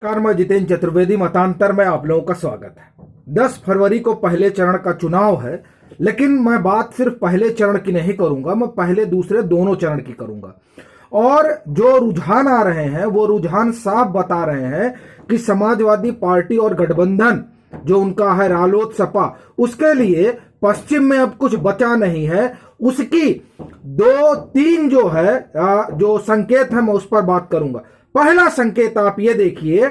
नमस्कार, मैं जितेंद्र चतुर्वेदी। मतांतर में आप लोगों का स्वागत है। 10 फरवरी को पहले चरण का चुनाव है, लेकिन मैं बात सिर्फ पहले चरण की नहीं करूंगा, मैं पहले दूसरे दोनों चरण की करूंगा। और जो रुझान आ रहे हैं वो रुझान साफ बता रहे हैं कि समाजवादी पार्टी और गठबंधन जो उनका है रालोद सपा, उसके लिए पश्चिम में अब कुछ बचा नहीं है। उसकी 2-3 जो है जो संकेत है मैं उस पर बात करूंगा। पहला संकेत आप ये देखिए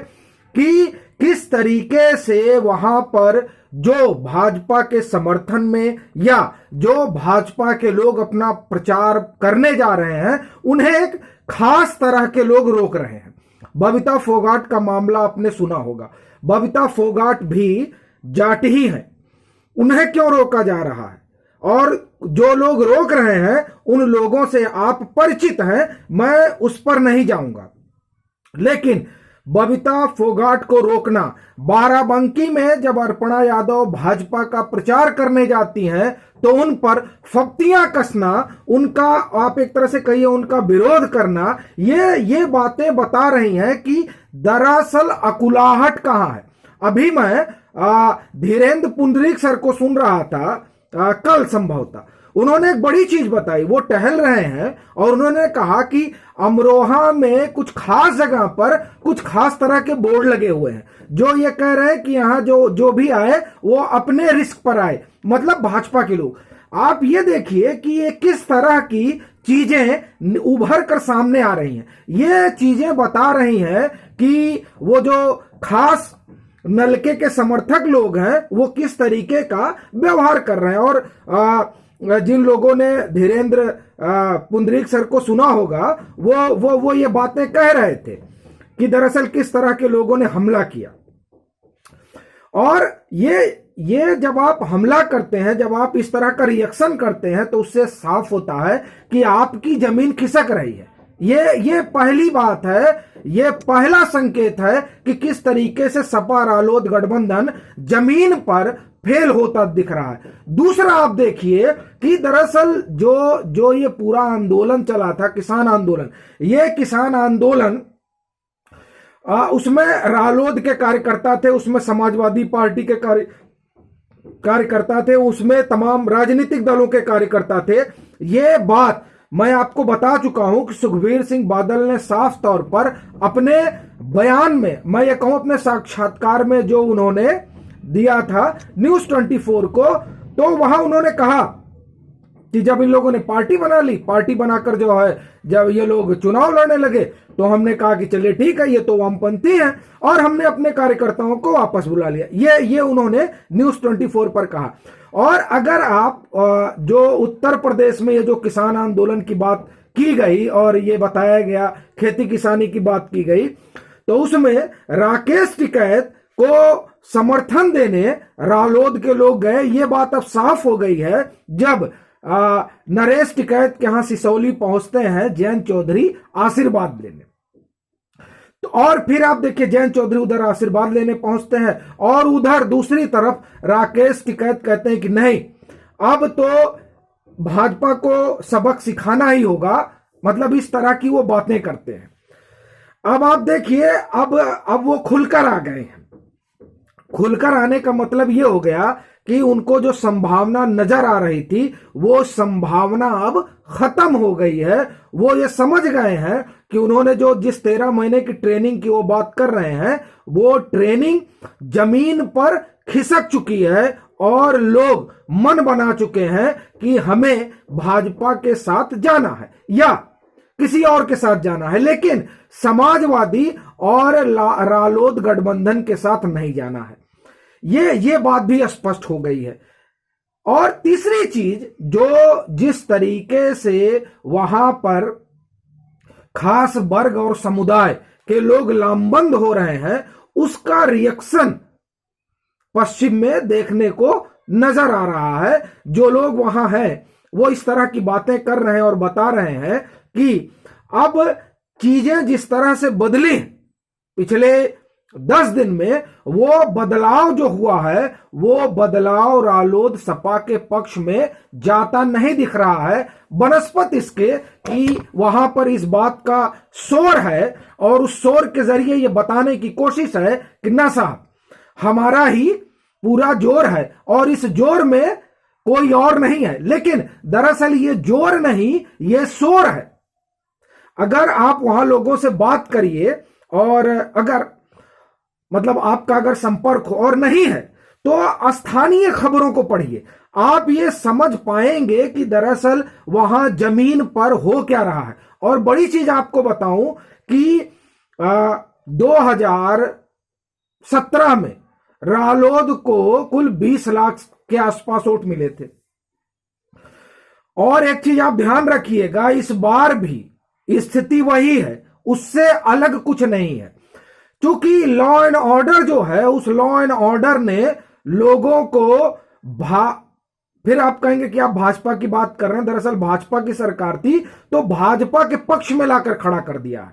कि किस तरीके से वहां पर जो भाजपा के समर्थन में या जो भाजपा के लोग अपना प्रचार करने जा रहे हैं उन्हें एक खास तरह के लोग रोक रहे हैं। बबीता फोगाट का मामला आपने सुना होगा। बबीता फोगाट भी जाट ही है, उन्हें क्यों रोका जा रहा है और जो लोग रोक रहे हैं उन लोगों से आप परिचित हैं, मैं उस पर नहीं जाऊंगा। लेकिन बबीता फोगाट को रोकना, बाराबंकी में जब अर्पणा यादव भाजपा का प्रचार करने जाती हैं तो उन पर फप्तियां कसना, उनका आप एक तरह से कहिए उनका विरोध करना, ये बातें बता रही हैं कि दरअसल अकुलाहट कहां है। अभी मैं धीरेन्द्र पुंडरीक सर को सुन रहा था कल संभवतः, उन्होंने एक बड़ी चीज बताई। वो टहल रहे हैं और उन्होंने कहा कि अमरोहा में कुछ खास जगह पर कुछ खास तरह के बोर्ड लगे हुए हैं जो ये कह रहे हैं कि यहां जो भी आए वो अपने रिस्क पर आए, मतलब भाजपा के लोग। आप ये देखिए कि ये किस तरह की चीजें उभर कर सामने आ रही हैं। ये चीजें बता रही हैं कि वो जो खास नलके के समर्थक लोग हैं वो किस तरीके का व्यवहार कर रहे हैं। और जिन लोगों ने धीरेन्द्र पुंडरीक सर को सुना होगा वो ये बातें कह रहे थे कि दरअसल किस तरह के लोगों ने हमला किया। और ये जब आप हमला करते हैं, जब आप इस तरह का रिएक्शन करते हैं तो उससे साफ होता है कि आपकी जमीन खिसक रही है। ये पहली बात है, ये पहला संकेत है कि किस तरीके से सपा रालोद गठबंधन जमीन पर फेल होता दिख रहा है। दूसरा आप देखिए कि दरअसल जो ये पूरा आंदोलन चला था, किसान आंदोलन, ये किसान आंदोलन उसमें रालोद के कार्यकर्ता थे, उसमें समाजवादी पार्टी के कार्यकर्ता थे, उसमें तमाम राजनीतिक दलों के कार्यकर्ता थे। ये बात मैं आपको बता चुका हूं कि सुखबीर सिंह बादल ने साफ तौर पर अपने बयान में, मैं ये कहूं अपने साक्षात्कार में जो उन्होंने दिया था न्यूज 24 को, तो वहां उन्होंने कहा कि जब इन लोगों ने पार्टी बना ली, पार्टी बनाकर जो है जब ये लोग चुनाव लड़ने लगे तो हमने कहा कि चलिए ठीक है, ये तो वामपंथी हैं और हमने अपने कार्यकर्ताओं को वापस बुला लिया। ये उन्होंने न्यूज 24 पर कहा। और अगर आप जो उत्तर प्रदेश में ये जो किसान आंदोलन की बात की गई और ये बताया गया खेती किसानी की बात की गई, तो उसमें राकेश टिकैत को समर्थन देने रालोद के लोग गए। ये बात अब साफ हो गई है जब नरेश टिकैत के यहां सिसौली पहुंचते हैं जयंत चौधरी आशीर्वाद लेने। तो और फिर आप देखिए जयंत चौधरी उधर आशीर्वाद लेने पहुंचते हैं और उधर दूसरी तरफ राकेश टिकैत कहते हैं कि नहीं, अब तो भाजपा को सबक सिखाना ही होगा, मतलब इस तरह की वो बातें करते हैं। अब आप देखिए अब वो खुलकर आ गए हैं। खुलकर आने का मतलब ये हो गया कि उनको जो संभावना नजर आ रही थी वो संभावना अब खत्म हो गई है। वो ये समझ गए हैं कि उन्होंने जो जिस 13 महीने की ट्रेनिंग की वो बात कर रहे हैं, वो ट्रेनिंग जमीन पर खिसक चुकी है और लोग मन बना चुके हैं कि हमें भाजपा के साथ जाना है या किसी और के साथ जाना है, लेकिन समाजवादी और रालोद गठबंधन के साथ नहीं जाना है। ये बात भी स्पष्ट हो गई है। और तीसरी चीज, जो जिस तरीके से वहां पर खास वर्ग और समुदाय के लोग लामबंद हो रहे हैं, उसका रिएक्शन पश्चिम में देखने को नजर आ रहा है। जो लोग वहां हैं वो इस तरह की बातें कर रहे हैं और बता रहे हैं कि अब चीजें जिस तरह से बदली पिछले 10 दिन में वो बदलाव जो हुआ है, वो बदलाव रालोद सपा के पक्ष में जाता नहीं दिख रहा है, बनस्पत इसके कि वहां पर इस बात का शोर है और उस शोर के जरिए ये बताने की कोशिश है कि ना साहब, हमारा ही पूरा जोर है और इस जोर में कोई और नहीं है। लेकिन दरअसल ये जोर नहीं, ये शोर है। अगर आप वहां लोगों से बात करिए और अगर मतलब आपका अगर संपर्क हो और नहीं है तो स्थानीय खबरों को पढ़िए, आप ये समझ पाएंगे कि दरअसल वहां जमीन पर हो क्या रहा है। और बड़ी चीज आपको बताऊं कि 2017 में रालोद को कुल 20 लाख के आसपास वोट मिले थे। और एक चीज आप ध्यान रखिएगा, इस बार भी स्थिति वही है, उससे अलग कुछ नहीं है। क्योंकि लॉ एंड ऑर्डर जो है, उस लॉ एंड ऑर्डर ने लोगों को फिर आप कहेंगे कि आप भाजपा की बात कर रहे हैं, दरअसल भाजपा की सरकार थी तो भाजपा के पक्ष में लाकर खड़ा कर दिया है।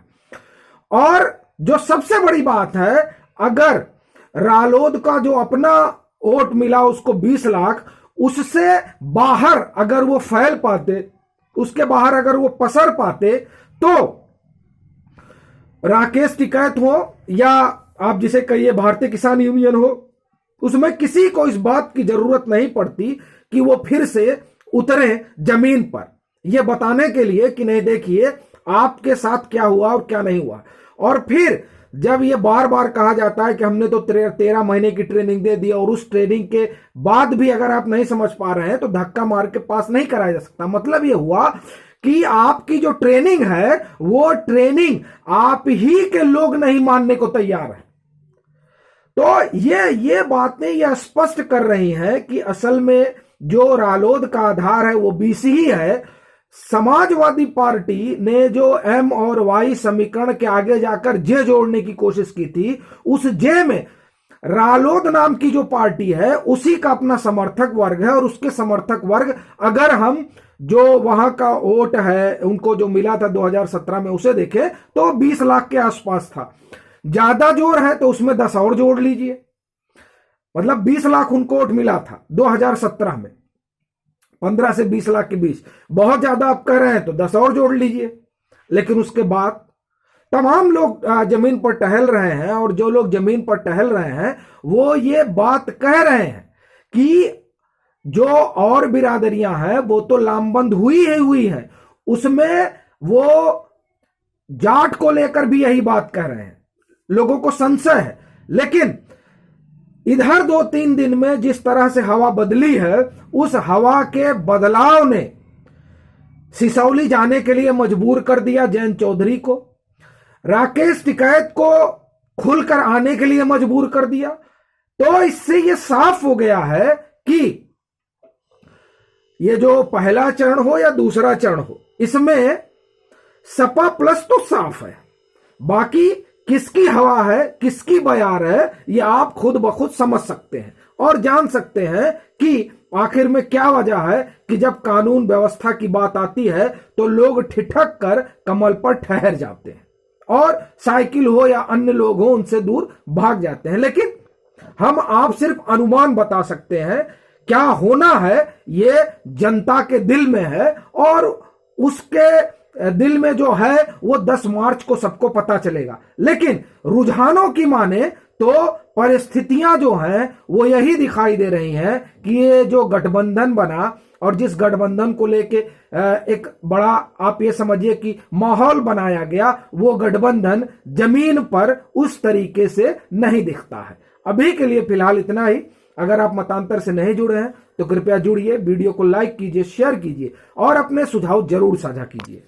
और जो सबसे बड़ी बात है, अगर रालोद का जो अपना वोट मिला उसको 20 लाख, उससे बाहर अगर वो फैल पाते, उसके बाहर अगर वो पसर पाते, तो राकेश टिकैत हो या आप जिसे कहिए भारतीय किसान यूनियन हो, उसमें किसी को इस बात की जरूरत नहीं पड़ती कि वो फिर से उतरे जमीन पर, यह बताने के लिए कि नहीं देखिए आपके साथ क्या हुआ और क्या नहीं हुआ। और फिर जब ये बार बार कहा जाता है कि हमने तो 13 महीने की ट्रेनिंग दे दी और उस ट्रेनिंग के बाद भी अगर आप नहीं समझ पा रहे हैं तो धक्का मार के पास नहीं कराया जा सकता। मतलब ये हुआ कि आपकी जो ट्रेनिंग है वो ट्रेनिंग आप ही के लोग नहीं मानने को तैयार है। तो ये बातें ये स्पष्ट कर रही हैं कि असल में जो रालोद का आधार है वो बीसी ही है। समाजवादी पार्टी ने जो एम और वाई समीकरण के आगे जाकर जे जोड़ने की कोशिश की थी, उस जे में रालोद नाम की जो पार्टी है उसी का अपना समर्थक वर्ग है। और उसके समर्थक वर्ग, अगर हम जो वहां का वोट है उनको जो मिला था 2017 में उसे देखें तो 20 लाख के आसपास था। ज्यादा जोर है तो उसमें 10 और जोड़ लीजिए, मतलब 20 लाख उनको वोट मिला था 2017 में, 15 से 20 लाख के बीच। बहुत ज्यादा आप कह रहे हैं तो 10 और जोड़ लीजिए। लेकिन उसके बाद तमाम लोग जमीन पर टहल रहे हैं और जो लोग जमीन पर टहल रहे हैं वो ये बात कह रहे हैं कि जो और बिरादरियां हैं वो तो लामबंद हुई है, उसमें वो जाट को लेकर भी यही बात कह रहे हैं। लोगों को संशय है। लेकिन इधर 2-3 दिन में जिस तरह से हवा बदली है, उस हवा के बदलाव ने सिसौली जाने के लिए मजबूर कर दिया जयंत चौधरी को, राकेश टिकैत को खुलकर आने के लिए मजबूर कर दिया। तो इससे यह साफ हो गया है कि ये जो पहला चरण हो या दूसरा चरण हो, इसमें सपा प्लस तो साफ है, बाकी किसकी हवा है, किसकी बयार है, ये आप खुद ब खुद समझ सकते हैं और जान सकते हैं कि आखिर में क्या वजह है कि जब कानून व्यवस्था की बात आती है तो लोग ठिठक कर कमल पर ठहर जाते हैं और साइकिल हो या अन्य लोग हो उनसे दूर भाग जाते हैं। लेकिन हम आप सिर्फ अनुमान बता सकते हैं, क्या होना है ये जनता के दिल में है और उसके दिल में जो है वो 10 मार्च को सबको पता चलेगा। लेकिन रुझानों की माने तो परिस्थितियां जो हैं वो यही दिखाई दे रही हैं कि ये जो गठबंधन बना और जिस गठबंधन को लेके एक बड़ा आप ये समझिए कि माहौल बनाया गया, वो गठबंधन जमीन पर उस तरीके से नहीं दिखता है। अभी के लिए फिलहाल इतना ही। अगर आप मतांतर से नहीं जुड़े हैं तो कृपया जुड़िए, वीडियो को लाइक कीजिए, शेयर कीजिए और अपने सुझाव जरूर साझा कीजिए।